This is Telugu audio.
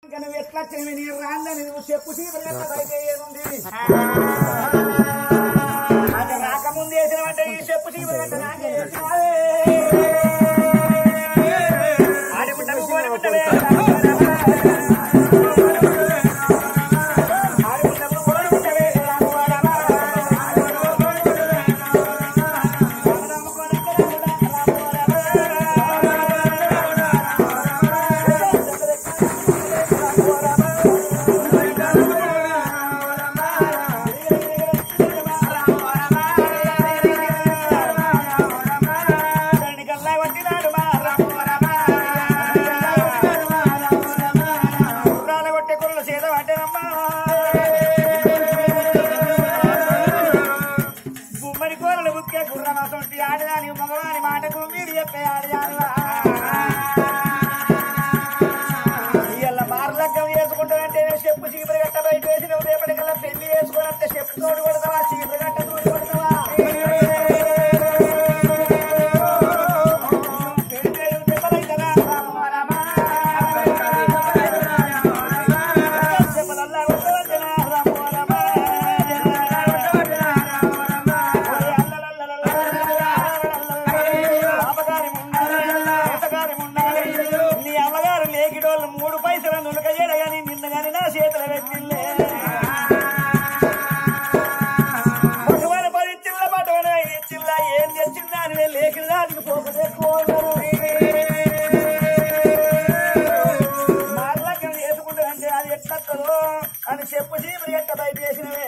నువ్వు ఎట్లా నీ రాందని నువ్వు చెప్పు అది రాకముందు వేసినవంటే ఈ చెప్పు చీమలు నాకే ఆడిపుట్టవి కోడిపుట్టవే ఆడదాని మగవాని మాటకు మీరు చెప్పే ఆడదానివా ఇలా మార్లగ్గం చేసుకుంటానంటే చెప్పు చీపురు గట్ట బయట వేసి నువ్వు రేపటికల్లా పెళ్లి చేసుకున్నంటే చెప్పు తోడు కొడతావా చీపురు గట్ట తోడు కొడతావా అని చెప్పు చీపురు గట్ట బయట వేసినవే